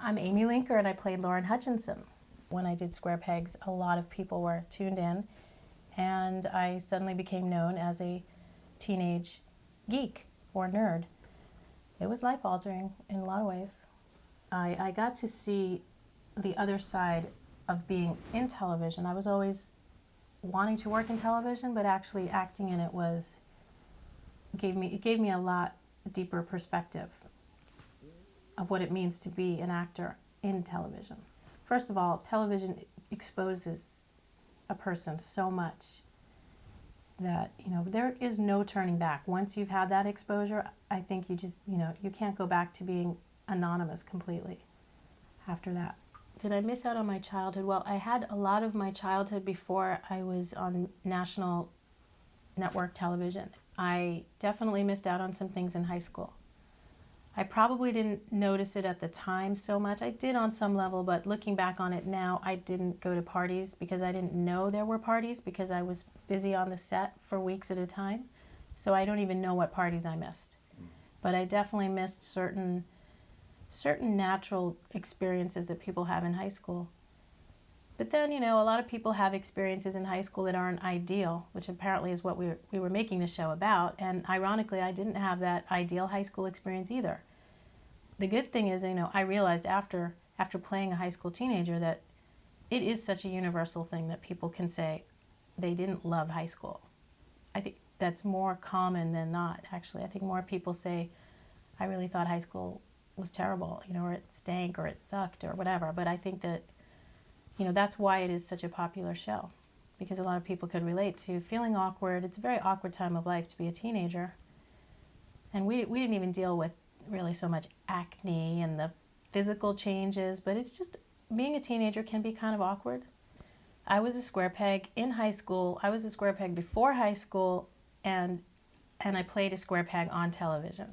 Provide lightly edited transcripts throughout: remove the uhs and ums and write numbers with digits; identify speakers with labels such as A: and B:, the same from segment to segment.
A: I'm Amy Linker and I played Lauren Hutchinson. When I did Square Pegs, a lot of people were tuned in and I suddenly became known as a teenage geek or nerd. It was life-altering in a lot of ways. I got to see the other side of being in television. I was always wanting to work in television, but actually acting in it gave me a lot deeper perspective of what it means to be an actor in television. First of all, television exposes a person so much that, there is no turning back. Once you've had that exposure, I think you just, you can't go back to being anonymous completely after that. Did I miss out on my childhood? Well, I had a lot of my childhood before I was on national network television. I definitely missed out on some things in high school. I probably didn't notice it at the time so much. I did on some level, but looking back on it now, I didn't go to parties because I didn't know there were parties because I was busy on the set for weeks at a time. So I don't even know what parties I missed. But I definitely missed certain natural experiences that people have in high school. But then, a lot of people have experiences in high school that aren't ideal, which apparently is what we were making the show about. And ironically, I didn't have that ideal high school experience either. The good thing is, I realized after playing a high school teenager that it is such a universal thing that people can say they didn't love high school. I think that's more common than not, actually. I think more people say, I really thought high school was terrible, or it stank, or it sucked, or whatever. But I think that that's why it is such a popular show, because a lot of people could relate to feeling awkward. It's a very awkward time of life to be a teenager. And we didn't even deal with really so much acne and the physical changes, but it's just being a teenager can be kind of awkward. I was a square peg in high school. I was a square peg before high school, and I played a square peg on television.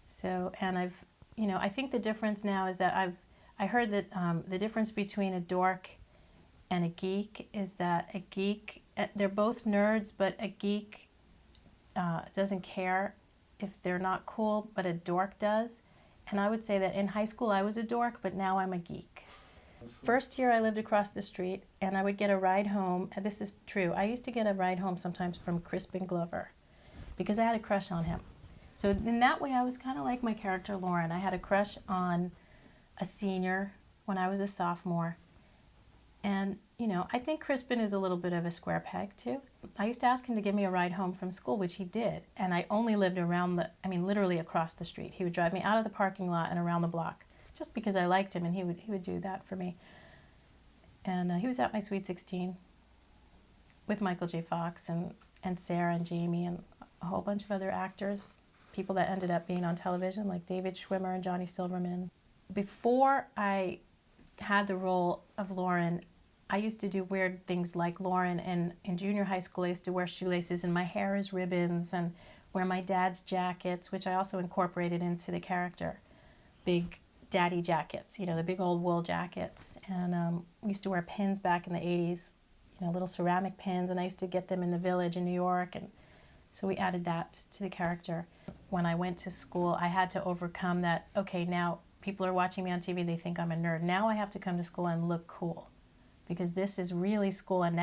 A: So, and I think the difference now is that I heard that the difference between a dork and a geek is that a geek, they're both nerds, but a geek doesn't care if they're not cool, but a dork does. And I would say that in high school I was a dork, but now I'm a geek. First year I lived across the street and I would get a ride home, and this is true, I used to get a ride home sometimes from Crispin Glover because I had a crush on him. So in that way I was kind of like my character Lauren. I had a crush on a senior when I was a sophomore. And, I think Crispin is a little bit of a square peg too. I used to ask him to give me a ride home from school, which he did. And I only lived literally across the street. He would drive me out of the parking lot and around the block just because I liked him, and he would do that for me. And he was at my Sweet 16 with Michael J. Fox and Sarah and Jamie and a whole bunch of other actors, people that ended up being on television like David Schwimmer and Johnny Silverman. Before I had the role of Lauren, I used to do weird things like Lauren, and in junior high school I used to wear shoelaces and my hair as ribbons and wear my dad's jackets, which I also incorporated into the character. Big daddy jackets, the big old wool jackets. And we used to wear pins back in the 80s, little ceramic pins, and I used to get them in the Village in New York, and so we added that to the character. When I went to school, I had to overcome that, okay, now people are watching me on TV, they think I'm a nerd. Now I have to come to school and look cool because this is really school. And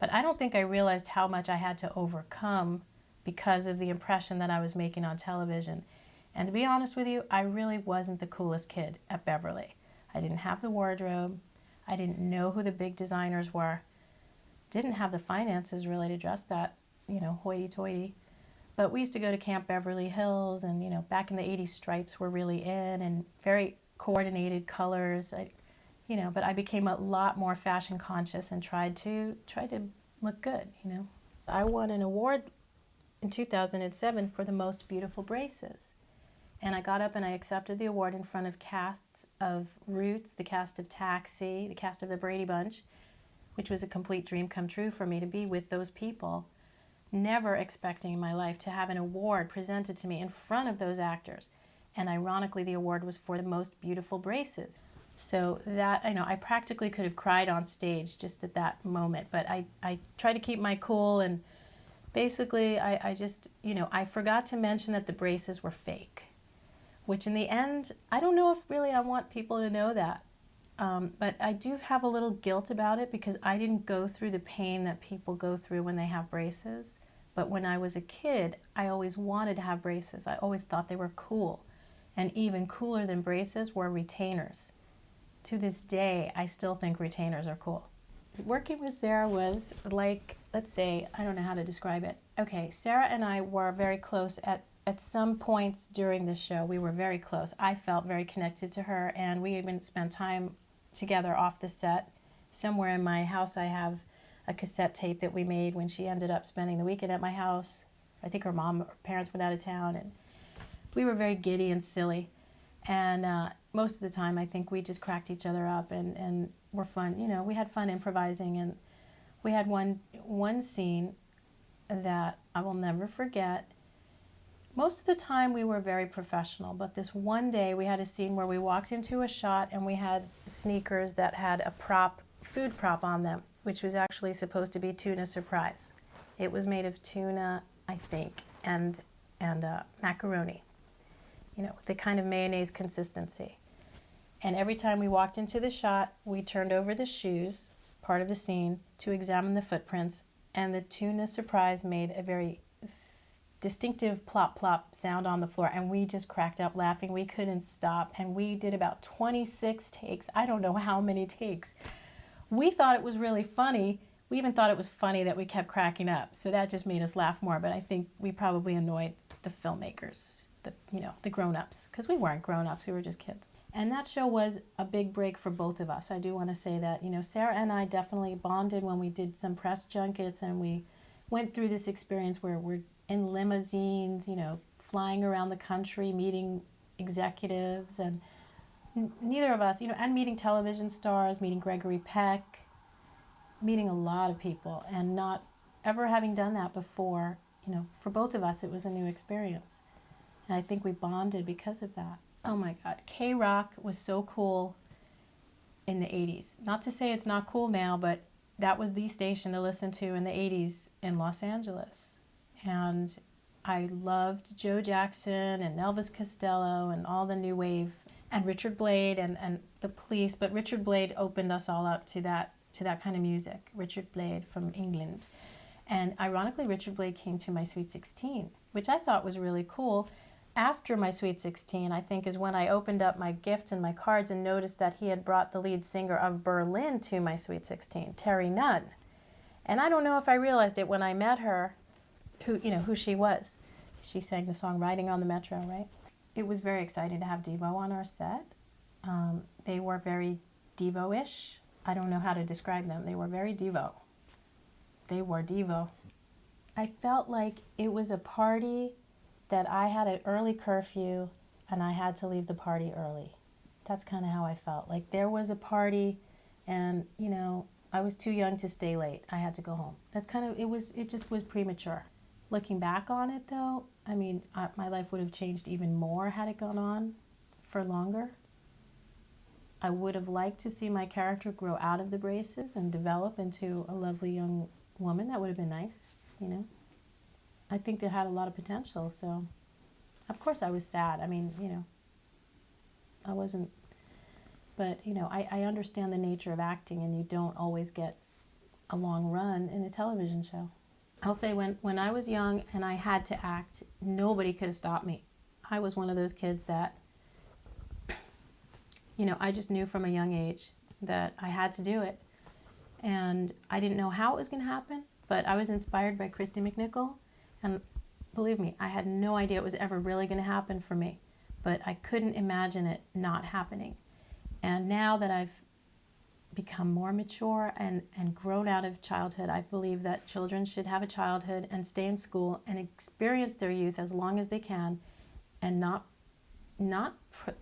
A: but I don't think I realized how much I had to overcome because of the impression that I was making on television. And to be honest with you, I really wasn't the coolest kid at Beverly. I didn't have the wardrobe. I didn't know who the big designers were. Didn't have the finances really to dress that, hoity-toity. But we used to go to Camp Beverly Hills, and back in the 80s, stripes were really in, and very coordinated colors. But I became a lot more fashion conscious and tried to look good. I won an award in 2007 for the most beautiful braces, and I got up and I accepted the award in front of casts of Roots, the cast of Taxi, the cast of the Brady Bunch, which was a complete dream come true for me to be with those people. Never expecting in my life to have an award presented to me in front of those actors. And ironically, the award was for the most beautiful braces. So that, I practically could have cried on stage just at that moment, but I tried to keep my cool, and basically I just, I forgot to mention that the braces were fake. which in the end, I don't know if really I want people to know that. But I do have a little guilt about it because I didn't go through the pain that people go through when they have braces. But when I was a kid, I always wanted to have braces. I always thought they were cool. And even cooler than braces were retainers. To this day, I still think retainers are cool. Working with Sarah was like, let's say, I don't know how to describe it. Okay, Sarah and I were very close at some points during this show. We were very close. I felt very connected to her, and we even spent time together off the set. Somewhere in my house I have a cassette tape that we made when she ended up spending the weekend at my house. I think her parents went out of town, and we were very giddy and silly. And most of the time I think we just cracked each other up and were fun. You know, we had fun improvising, and we had one scene that I will never forget. Most of the time we were very professional, but this one day we had a scene where we walked into a shot and we had sneakers that had a food prop on them, which was actually supposed to be tuna surprise. It was made of tuna, I think, and macaroni, you know, the kind of mayonnaise consistency. And every time we walked into the shot, we turned over the shoes, part of the scene, to examine the footprints, and the tuna surprise made a very distinctive plop plop sound on the floor, and we just cracked up laughing. We couldn't stop, and we did about 26 takes. I don't know how many takes. We thought it was really funny. We even thought it was funny that we kept cracking up, so that just made us laugh more. But I think we probably annoyed the filmmakers, the grown-ups, because we weren't grown-ups, we were just kids. And that show was a big break for both of us. I do want to say that, you know, Sarah and I definitely bonded when we did some press junkets, and we went through this experience where we're in limousines, you know, flying around the country, meeting executives, and neither of us, you know, and meeting television stars, meeting Gregory Peck, meeting a lot of people, and not ever having done that before, you know, for both of us, it was a new experience. And I think we bonded because of that. Oh my God, K-Rock was so cool in the 80s. Not to say it's not cool now, but that was the station to listen to in the 80s in Los Angeles. And I loved Joe Jackson and Elvis Costello and all the new wave, and Richard Blade and the Police. But Richard Blade opened us all up to that kind of music. Richard Blade from England. And ironically, Richard Blade came to My Sweet 16, which I thought was really cool. After My Sweet 16, I think, is when I opened up my gifts and my cards and noticed that he had brought the lead singer of Berlin to My Sweet 16, Terry Nunn. And I don't know if I realized it when I met her, who she was. She sang the song Riding on the Metro, right? It was very exciting to have Devo on our set. They were very Devo-ish. I don't know how to describe them. They were very Devo. They were Devo. I felt like it was a party that I had an early curfew and I had to leave the party early. That's kind of how I felt. Like there was a party and, you know, I was too young to stay late. I had to go home. That's kind of, it just was premature. Looking back on it though, I mean, my life would have changed even more had it gone on for longer. I would have liked to see my character grow out of the braces and develop into a lovely young woman. That would have been nice, you know. I think they had a lot of potential, so of course I was sad. I mean, you know, I wasn't, but you know, I understand the nature of acting, and you don't always get a long run in a television show. I'll say when I was young and I had to act, nobody could have stopped me. I was one of those kids that, you know, I just knew from a young age that I had to do it. And I didn't know how it was going to happen, but I was inspired by Kristy McNichol. And believe me, I had no idea it was ever really going to happen for me, but I couldn't imagine it not happening. And now that I've become more mature and grown out of childhood, I believe that children should have a childhood and stay in school and experience their youth as long as they can, and not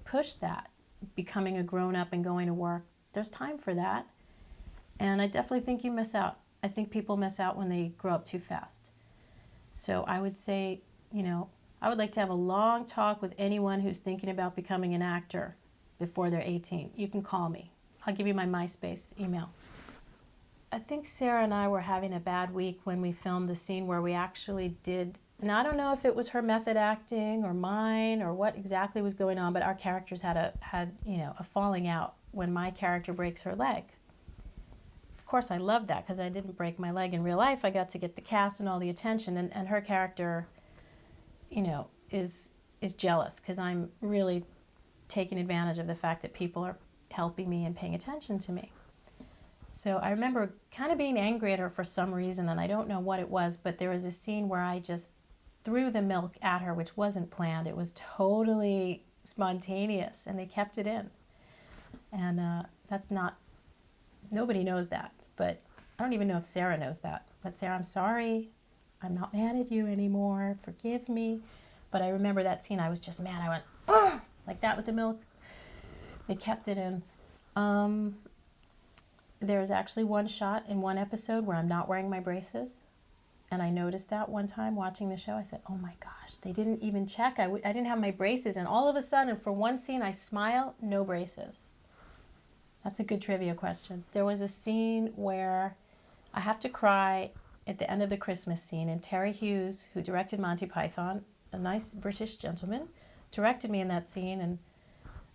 A: push that, becoming a grown-up and going to work. There's time for that. And I definitely think you miss out. I think people miss out when they grow up too fast. So I would say, you know, I would like to have a long talk with anyone who's thinking about becoming an actor before they're 18. You can call me. I'll give you my MySpace email. I think Sarah and I were having a bad week when we filmed the scene where we actually did And I don't know if it was her method acting or mine or what exactly was going on, but our characters had a falling out when my character breaks her leg. Of course, I loved that because I didn't break my leg in real life. I got to get the cast and all the attention, and her character, is jealous because I'm really taking advantage of the fact that people are helping me and paying attention to me. So I remember kind of being angry at her for some reason, and I don't know what it was, but there was a scene where I just threw the milk at her, which wasn't planned. It was totally spontaneous, and they kept it in. And that's not, nobody knows that, but I don't even know if Sarah knows that. But Sarah, I'm sorry. I'm not mad at you anymore. Forgive me. But I remember that scene. I was just mad. I went, ugh, like that with the milk. They kept it in. There's actually one shot in one episode where I'm not wearing my braces. And I noticed that one time watching the show. I said, oh my gosh, they didn't even check. I didn't have my braces. And all of a sudden, for one scene, I smile, no braces. That's a good trivia question. There was a scene where I have to cry at the end of the Christmas scene. And Terry Hughes, who directed Monty Python, a nice British gentleman, directed me in that scene. And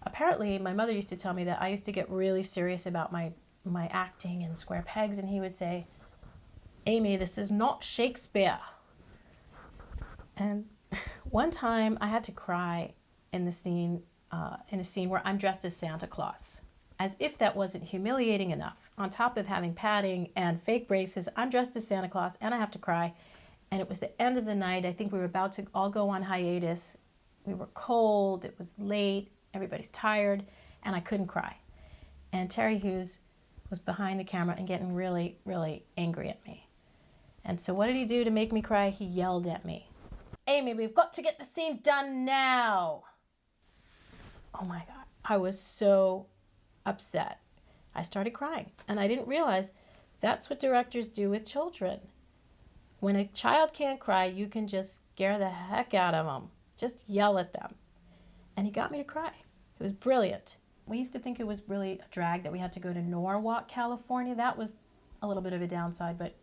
A: apparently, my mother used to tell me that I used to get really serious about my acting in Square Pegs, and he would say, Amy, this is not Shakespeare. And one time I had to cry in a scene where I'm dressed as Santa Claus. As if that wasn't humiliating enough. On top of having padding and fake braces, I'm dressed as Santa Claus and I have to cry. And it was the end of the night. I think we were about to all go on hiatus. We were cold, it was late, everybody's tired, and I couldn't cry. And Terry Hughes was behind the camera and getting really, really angry at me. And so what did he do to make me cry? He yelled at me. Amy, we've got to get the scene done now. Oh my God, I was so upset. I started crying, and I didn't realize that's what directors do with children. When a child can't cry, you can just scare the heck out of them. Just yell at them. And he got me to cry. It was brilliant. We used to think it was really a drag that we had to go to Norwalk, California. That was a little bit of a downside, but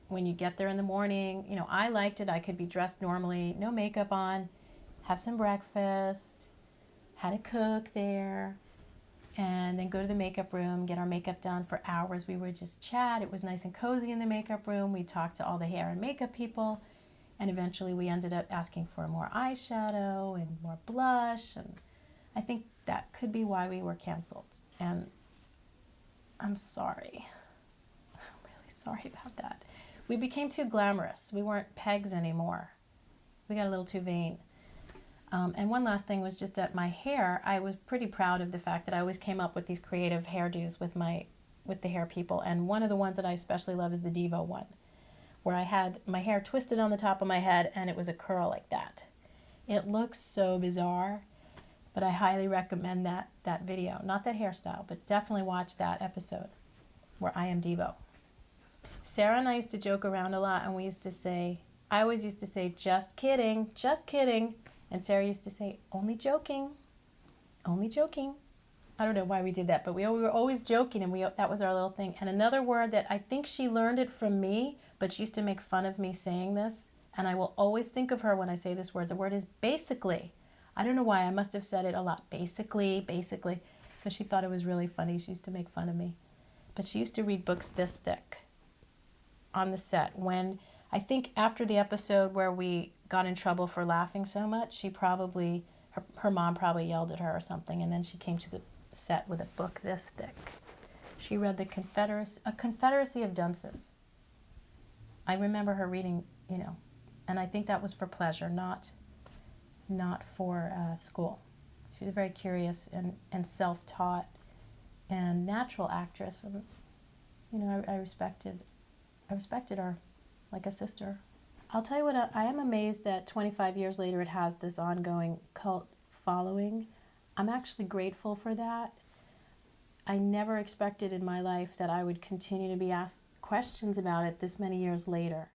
A: when you get there in the morning, I liked it. I could be dressed normally, no makeup on, have some breakfast, had a cook there, and then go to the makeup room, get our makeup done for hours. We would just chat. It was nice and cozy in the makeup room. We talked to all the hair and makeup people, and eventually we ended up asking for more eyeshadow and more blush, and I think that could be why we were canceled. And I'm sorry. I'm really sorry about that. We became too glamorous. We weren't pegs anymore. We got a little too vain. And one last thing was just that my hair, I was pretty proud of the fact that I always came up with these creative hairdos with the hair people. And one of the ones that I especially love is the Devo one, where I had my hair twisted on the top of my head and it was a curl like that. It looks so bizarre, but I highly recommend that video. Not that hairstyle, but definitely watch that episode where I am Devo. Sarah and I used to joke around a lot, and I always used to say, just kidding, just kidding. And Sarah used to say, only joking, only joking. I don't know why we did that, but we were always joking, and that was our little thing. And another word that I think she learned it from me, but she used to make fun of me saying this, and I will always think of her when I say this word. The word is basically. I don't know why. I must have said it a lot. Basically, basically. So she thought it was really funny. She used to make fun of me. But she used to read books this thick on the set. When I think after the episode where we got in trouble for laughing so much, her mom probably yelled at her or something, and then she came to the set with a book this thick. She read A Confederacy of Dunces. I remember her reading, and I think that was for pleasure, not for school. She was a very curious and self-taught and natural actress, and I respected her like a sister. I'll tell you what, I am amazed that 25 years later it has this ongoing cult following. I'm actually grateful for that. I never expected in my life that I would continue to be asked questions about it this many years later.